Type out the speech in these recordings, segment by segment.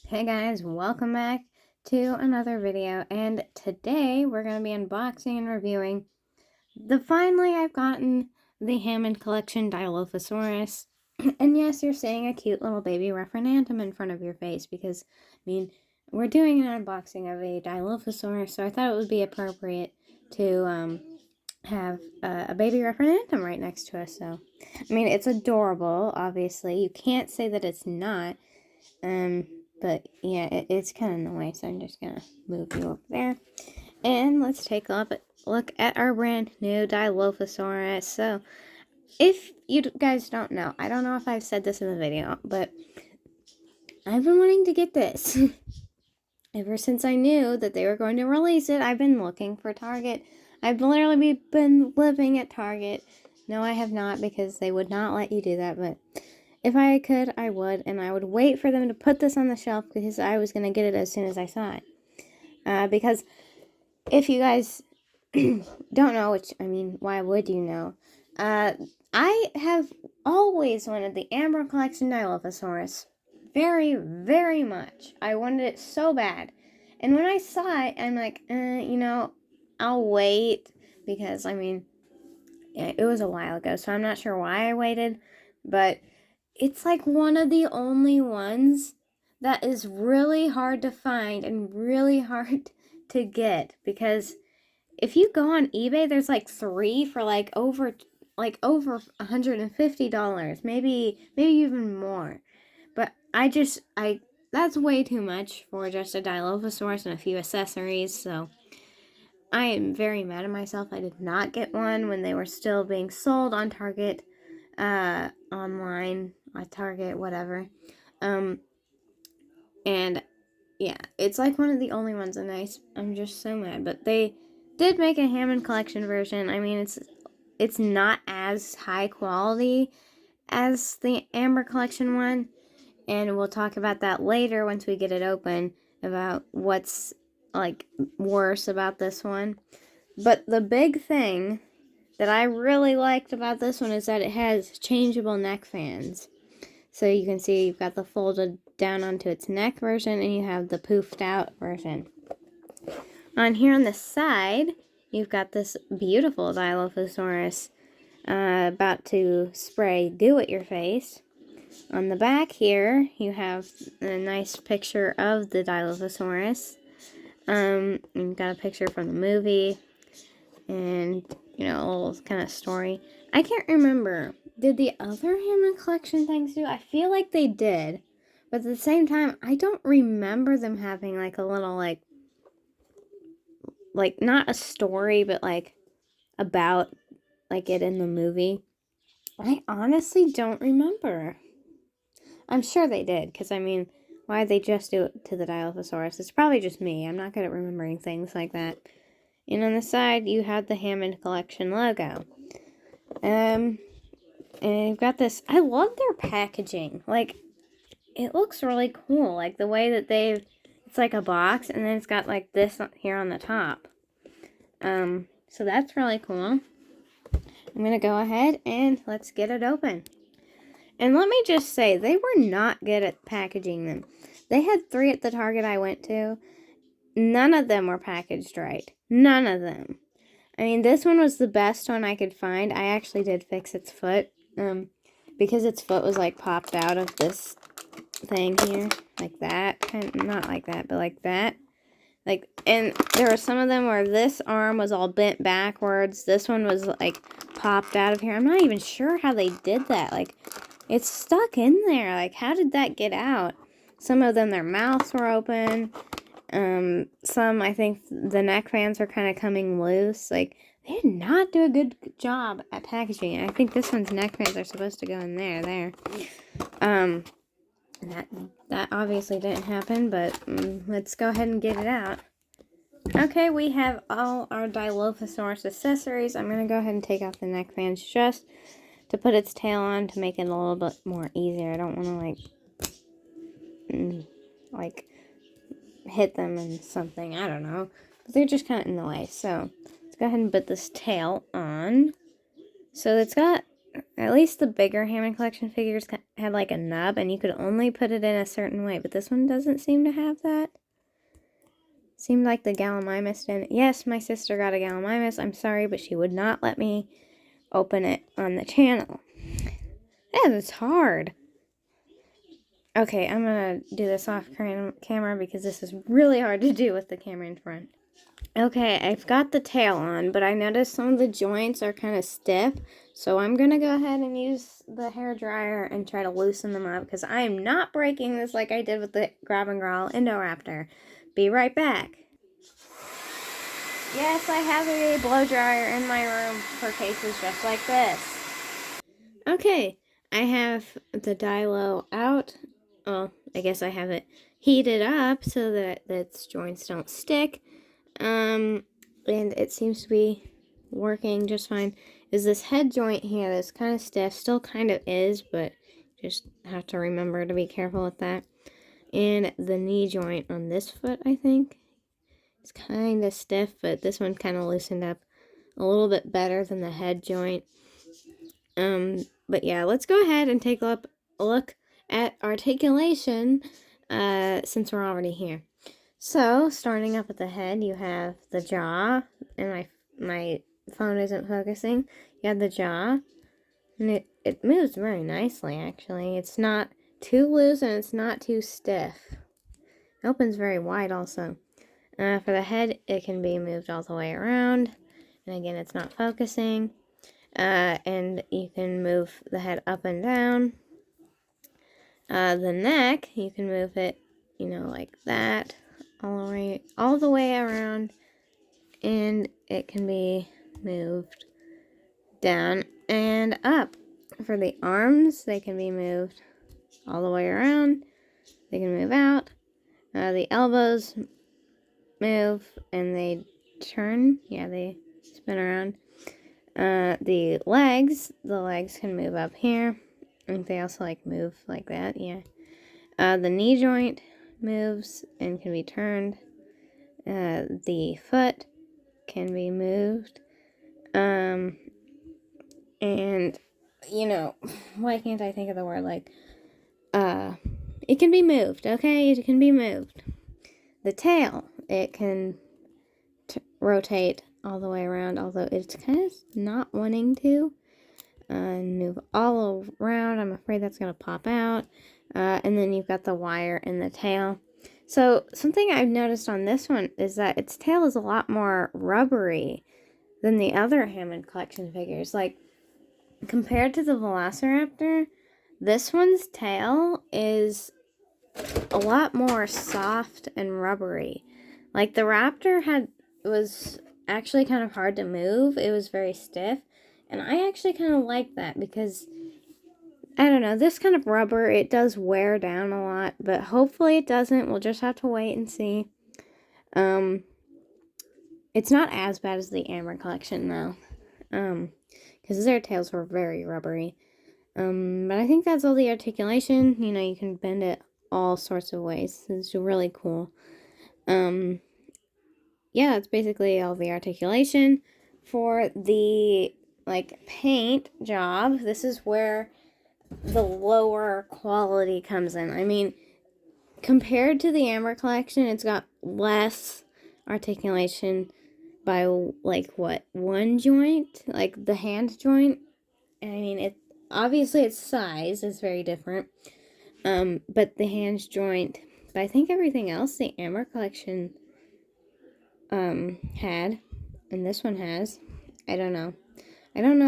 Hey guys, welcome back to another video, and today we're going to be unboxing and reviewing finally I've gotten the Hammond collection Dilophosaurus. And yes, you're seeing a cute little baby referendum in front of your face because, we're doing an unboxing of a Dilophosaurus, so I thought it would be appropriate to have a baby referendum right next to us. So, it's adorable, obviously. You can't say that it's not. But yeah, it's kind of noisy, so I'm just gonna move you over there. And let's take a look at our brand new Dilophosaurus. So, if you guys don't know, I don't know if I've said this in the video, but I've been wanting to get this. Ever since I knew that they were going to release it, I've been looking for Target. I've literally been living at Target. No, I have not, because they would not let you do that, but if I could, I would, and I would wait for them to put this on the shelf because I was going to get it as soon as I saw it. Because if you guys don't know, why would you know? I have always wanted the Amber Collection Dilophosaurus. Very, very much. I wanted it so bad. And when I saw it, I'm like, I'll wait. Because, it was a while ago, so I'm not sure why I waited. But it's like one of the only ones that is really hard to find and really hard to get, because if you go on eBay, there's like 3 for over $150, maybe even more. But that's way too much for just a Dilophosaurus and a few accessories. So I am very mad at myself. I did not get one when they were still being sold on Target, online, at Target, whatever. And yeah, it's like one of the only ones, and I'm just so mad. But they did make a Hammond collection version. It's not as high quality as the Amber collection one, and we'll talk about that later once we get it open, about what's worse about this one. But the big thing that I really liked about this one is that it has changeable neck fans. So you can see you've got the folded down onto its neck version, and you have the poofed out version. On here on the side, you've got this beautiful Dilophosaurus about to spray goo at your face. On the back here, you have a nice picture of the Dilophosaurus. You've got a picture from the movie, and, a little kind of story. I can't remember. Did the other Hammond collection things do? I feel like they did. But at the same time, I don't remember them having a little not a story, but about it in the movie. I honestly don't remember. I'm sure they did, because why'd they just do it to the Dilophosaurus? It's probably just me. I'm not good at remembering things like that. And on the side, you have the Hammond Collection logo. And you've got this. I love their packaging. It looks really cool. The way that it's like a box, and then it's got this here on the top. So that's really cool. I'm going to go ahead and let's get it open. And let me just say, they were not good at packaging them. They had 3 at the Target I went to. None of them were packaged right. None of them. This one was the best one I could find. I actually did fix its foot, because its foot was popped out of this thing here, like that. Not like that, but like that. And there were some of them where this arm was all bent backwards. This one was popped out of here. I'm not even sure how they did that. It's stuck in there. How did that get out? Some of them, their mouths were open. Some, I think the neck fans are kind of coming loose. They did not do a good job at packaging. I think this one's neck fans are supposed to go in there. That obviously didn't happen, but let's go ahead and get it out. Okay, we have all our Dilophosaurus accessories. I'm going to go ahead and take off the neck fans just to put its tail on to make it a little bit more easier. I don't want to, hit them and something. I don't know. But they're just kind of in the way. So, let's go ahead and put this tail on. So, it's got, at least the bigger Hammond collection figures had like a nub and you could only put it in a certain way, but this one doesn't seem to have that. Seemed like the Gallimimus didn't. Yes, my sister got a Gallimimus. I'm sorry, but she would not let me open it on the channel. Yeah, it's hard. Okay, I'm gonna do this off camera because this is really hard to do with the camera in front. Okay, I've got the tail on, but I noticed some of the joints are kind of stiff, so I'm gonna go ahead and use the hair dryer and try to loosen them up because I am not breaking this like I did with the Grab and Growl Indoraptor. Be right back. Yes, I have a blow dryer in my room for cases just like this. Okay, I have the Dilo out. Well, I guess I have it heated up so that its joints don't stick. And it seems to be working just fine. Is this head joint here that's kind of stiff, still kind of is, but just have to remember to be careful with that. And the knee joint on this foot, I think, it's kind of stiff, but this one kind of loosened up a little bit better than the head joint. But yeah, let's go ahead and take a look at articulation since we're already here. So, starting up at the head, you have the jaw, and my phone isn't focusing. You have the jaw, and it moves very nicely, actually. It's not too loose, and it's not too stiff. It opens very wide, also. For the head, it can be moved all the way around, and again, it's not focusing. And you can move the head up and down. The neck, you can move it, like that, all the way around, and it can be moved down and up. For the arms, they can be moved all the way around. They can move out. The elbows move and they turn. Yeah, they spin around. The legs can move up here. I think they also move like that. Yeah. The knee joint moves and can be turned. The foot can be moved. And why can't I think of the word it can be moved, okay? It can be moved. The tail, it can rotate all the way around, although it's kind of not wanting to. Move all around. I'm afraid that's going to pop out. And then you've got the wire in the tail. So something I've noticed on this one is that its tail is a lot more rubbery than the other Hammond collection figures. Like, compared to the Velociraptor, this one's tail is a lot more soft and rubbery. Like, the Raptor was actually kind of hard to move. It was very stiff. And I actually kind of like that because, I don't know, this kind of rubber, it does wear down a lot, but hopefully it doesn't. We'll just have to wait and see. It's not as bad as the Amber collection, though, because their tails were very rubbery. But I think that's all the articulation. You can bend it all sorts of ways. It's really cool. Yeah, that's basically all the articulation. For the paint job, this is where the lower quality comes in. I mean, compared to the Amber collection, it's got less articulation by one joint, like the hand joint. I mean, obviously its size is very different, but the hand joint, but I think everything else the Amber collection had, and this one has, I don't know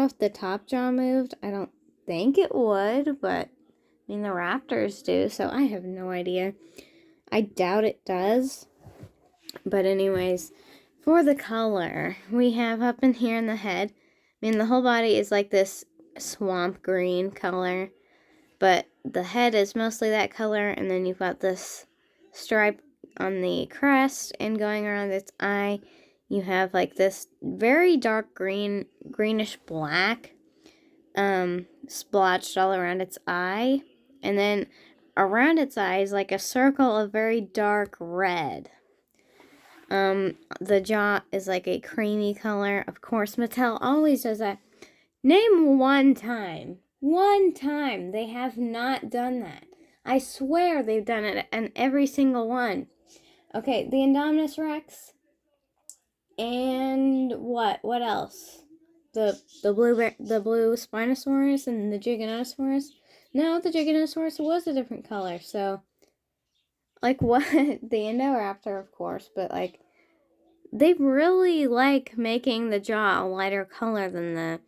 if the top jaw moved. I don't think it would, but I mean the Raptors do, so I have no idea. I doubt it does. But anyways, for the color, we have up in here in the head, I mean the whole body is like this swamp green color, but the head is mostly that color, and then you've got this stripe on the crest, and going around its eye, you have this very dark greenish black, splotched all around its eye, and then around its eye is a circle of very dark red. The jaw is a creamy color. Of course, Mattel always does that. Name one time One time they have not done that. I swear they've done it in every single one. Okay, the Indominus Rex. And what? What else? The blue Spinosaurus and the Giganotosaurus. No, the Giganotosaurus was a different color. So, like what? The Indoraptor, of course, but like they really like making the jaw a lighter color than the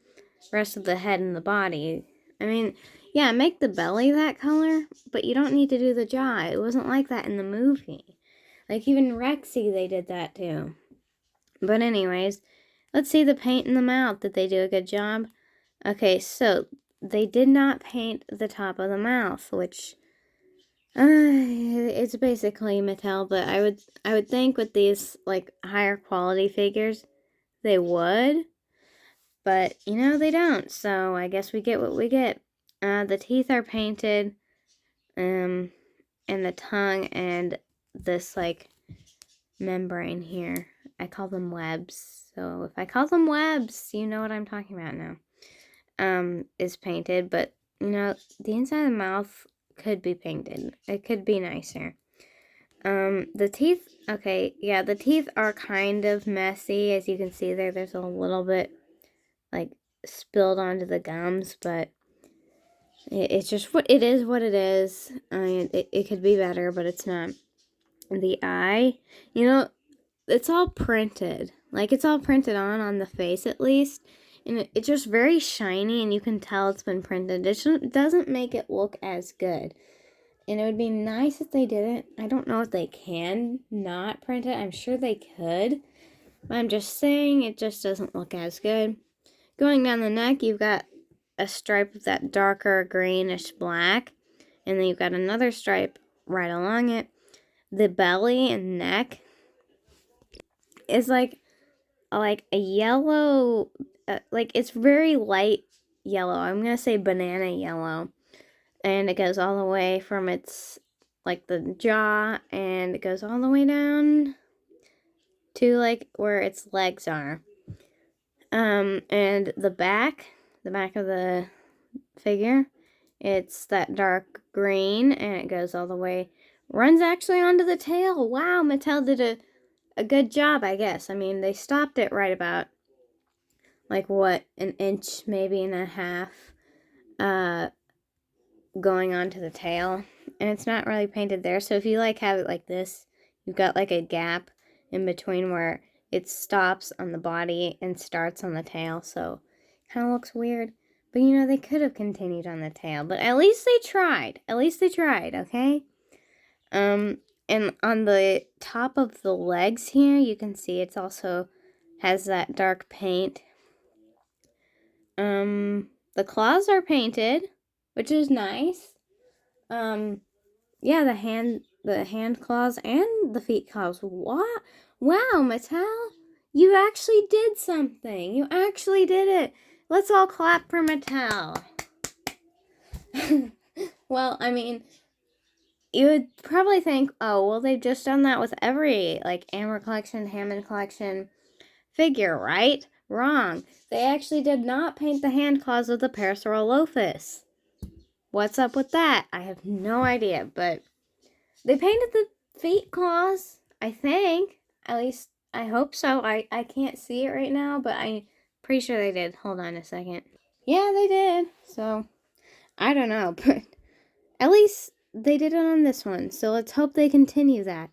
rest of the head and the body. I mean, yeah, make the belly that color, but you don't need to do the jaw. It wasn't like that in the movie. Like even Rexy, they did that too. But anyways, let's see the paint in the mouth. Did they do a good job? Okay, so they did not paint the top of the mouth, which it's basically Mattel, but I would think with these like higher quality figures they would, but you know they don't. So I guess we get what we get. The teeth are painted, and the tongue and this like membrane here. I call them webs. So if I call them webs, you know what I'm talking about now. Is painted, but you know, the inside of the mouth could be painted. It could be nicer. The teeth, okay, yeah, the teeth are kind of messy. As you can see there, there's a little bit like spilled onto the gums, but it's just what it is. What it is. I mean, it could be better, but it's not. The eye, you know, it's all printed. Like, it's all printed on the face, at least. And it's just very shiny, and you can tell it's been printed. It doesn't make it look as good. And it would be nice if they didn't. I don't know if they can not print it. I'm sure they could. But I'm just saying it just doesn't look as good. Going down the neck, you've got a stripe of that darker greenish black. And then you've got another stripe right along it. The belly and neck is like a yellow, like it's very light yellow. I'm gonna say banana yellow, and it goes all the way from its like the jaw, and it goes all the way down to like where its legs are. And the back of the figure, it's that dark green, and it goes all the way, runs actually onto the tail. Wow, Mattel did a good job, I guess. I mean, they stopped it right about like what, an inch, maybe and a half, going onto the tail, and it's not really painted there. So if you like have it like this, you've got like a gap in between where it stops on the body and starts on the tail, so it kind of looks weird. But you know, they could have continued on the tail, but at least they tried. At least they tried, okay? And on the top of the legs here, you can see it's also has that dark paint. The claws are painted, which is nice. Yeah, the hand claws and the feet claws. What? Wow, Mattel, you actually did something. You actually did it. Let's all clap for Mattel. Well, I mean, you would probably think, oh, well, they've just done that with every, like, Amber Collection, Hammond Collection figure, right? Wrong. They actually did not paint the hand claws of the Parasaurolophus. What's up with that? I have no idea, but they painted the feet claws, I think. At least, I hope so. I can't see it right now, but I'm pretty sure they did. Hold on a second. Yeah, they did. So, I don't know, but at least they did it on this one. So let's hope they continue that.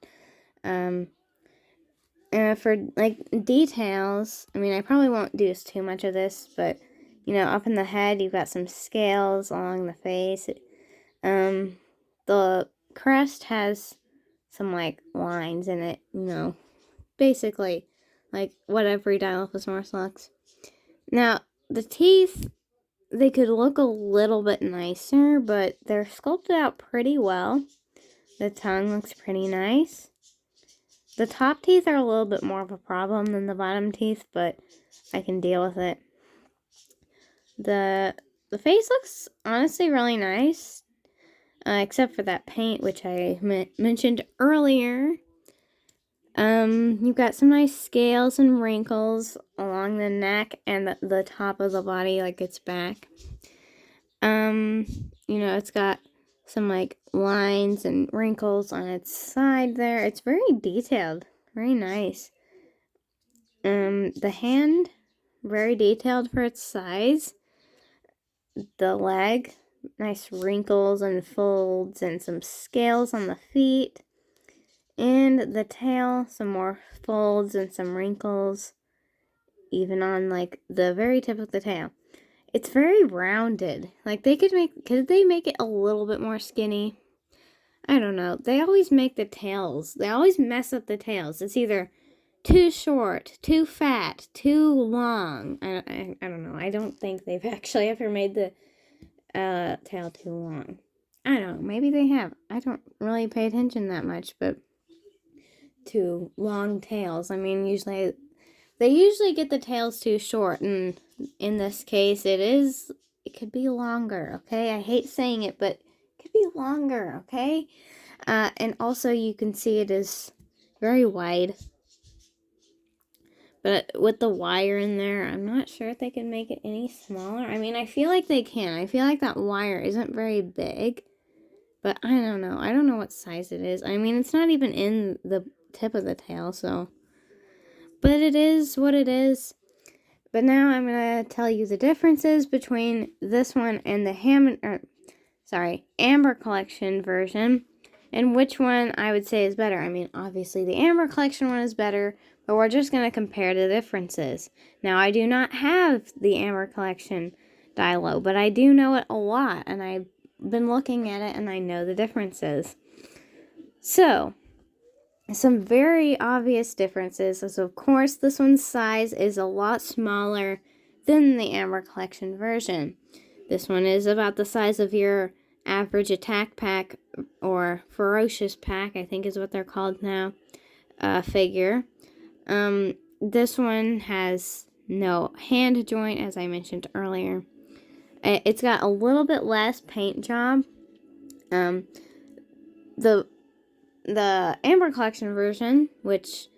For like details, I mean, I probably won't do too much of this, but you know, up in the head, you've got some scales along the face. The crest has some like lines in it, you know, basically like what every Dilophosaurus looks. Now, the teeth, they could look a little bit nicer, but they're sculpted out pretty well. The tongue looks pretty nice. The top teeth are a little bit more of a problem than the bottom teeth, but I can deal with it. The face looks honestly really nice, except for that paint, which I mentioned earlier. You've got some nice scales and wrinkles along the neck and the top of the body, like its back. You know, it's got some like lines and wrinkles on its side there. It's very detailed, very nice. The hand, very detailed for its size. The leg, nice wrinkles and folds and some scales on the feet. And the tail, some more folds and some wrinkles, even on like the very tip of the tail. It's very rounded. Like could they make it a little bit more skinny? I don't know. They always make the tails. They always mess up the tails. It's either too short, too fat, too long. I don't know. I don't think they've actually ever made the tail too long. I don't know. Maybe they have. I don't really pay attention that much, but to long tails. I mean, they usually get the tails too short, and in this case, it could be longer, okay? I hate saying it, but it could be longer, okay? And also, you can see it is very wide. But with the wire in there, I'm not sure if they can make it any smaller. I mean, I feel like they can. I feel like that wire isn't very big. But I don't know. I don't know what size it is. I mean, it's not even in the tip of the tail, so. But it is what it is. But now I'm going to tell you the differences between this one and the Amber Collection version, and which one I would say is better. I mean, obviously the Amber Collection one is better, but we're just going to compare the differences. Now, I do not have the Amber Collection Dilo, but I do know it a lot, and I've been looking at it, and I know the differences. So, some very obvious differences is, of course, this one's size is a lot smaller than the Amber Collection version. This one is about the size of your average attack pack, or ferocious pack, I think is what they're called now, figure. This one has no hand joint, as I mentioned earlier. It's got a little bit less paint job. The Amber Collection version, which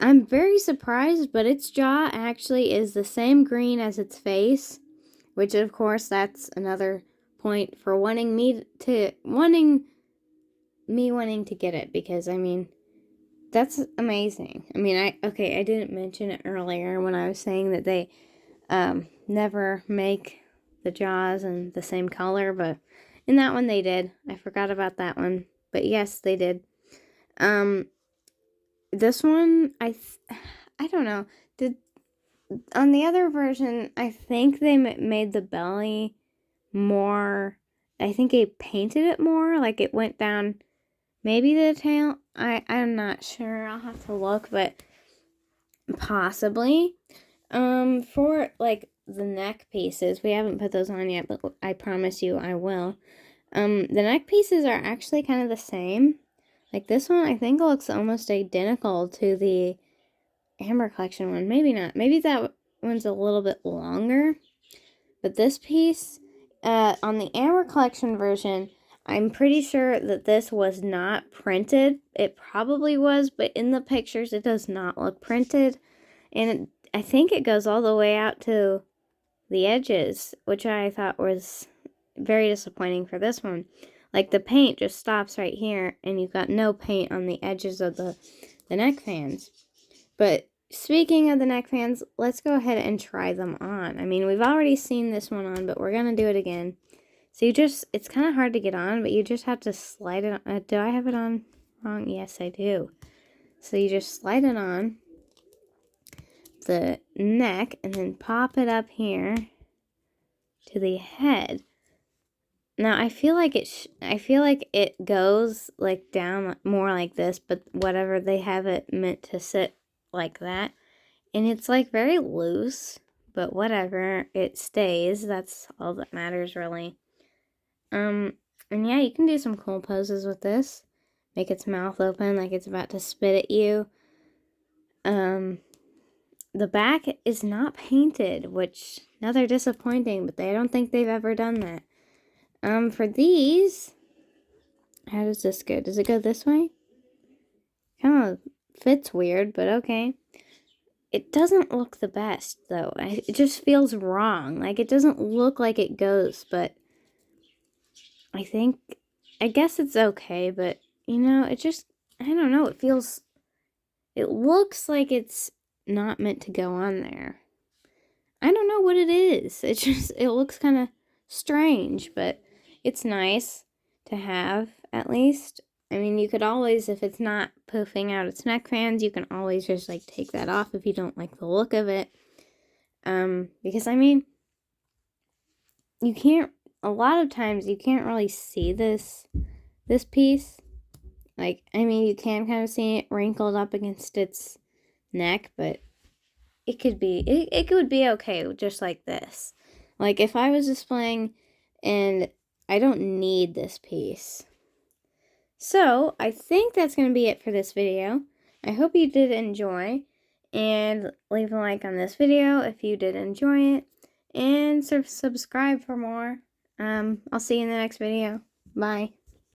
I'm very surprised, but its jaw actually is the same green as its face, which of course that's another point for wanting to get it, because I mean, that's amazing. I mean, I didn't mention it earlier when I was saying that they never make the jaws in the same color, but in that one they did. I forgot about that one, but yes, they did. This one, I don't know. On the other version, I think they made the belly more. I think they painted it more, like it went down. Maybe the tail. I'm not sure. I'll have to look, but possibly. For like the neck pieces, we haven't put those on yet, but I promise you I will. The neck pieces are actually kind of the same. Like this one, I think looks almost identical to the Amber Collection one. Maybe not. Maybe that one's a little bit longer. But this piece, on the Amber Collection version, I'm pretty sure that this was not printed. It probably was, but in the pictures, it does not look printed. And I think it goes all the way out to the edges, which I thought was very disappointing for this one. Like, the paint just stops right here, and you've got no paint on the edges of the neck fans. But speaking of the neck fans, let's go ahead and try them on. I mean, we've already seen this one on, but we're going to do it again. So it's kind of hard to get on, but you just have to slide it on. Do I have it on wrong? Yes, I do. So you just slide it on the neck and then pop it up here to the head. Now, I feel like it goes like down more like this, but whatever, they have it meant to sit like that. And it's like very loose, but whatever, it stays. That's all that matters, really. And yeah, you can do some cool poses with this. Make its mouth open like it's about to spit at you. The back is not painted, which another disappointing, but I don't think they've ever done that. For these, how does this go? Does it go this way? Kind of fits weird, but okay. It doesn't look the best, though. It just feels wrong. Like, it doesn't look like it goes, but I guess it's okay, but, you know, it just, I don't know, it looks like it's not meant to go on there. I don't know what it is. It looks kind of strange, but it's nice to have, at least. I mean, you could always, if it's not poofing out its neck fans, you can always just, like, take that off if you don't like the look of it. Because, I mean, a lot of times you can't really see this piece. Like, I mean, you can kind of see it wrinkled up against its neck, but it could be okay just like this. Like, if I was displaying and I don't need this piece. So, I think that's going to be it for this video. I hope you did enjoy, and leave a like on this video if you did enjoy it, and subscribe for more. I'll see you in the next video. Bye.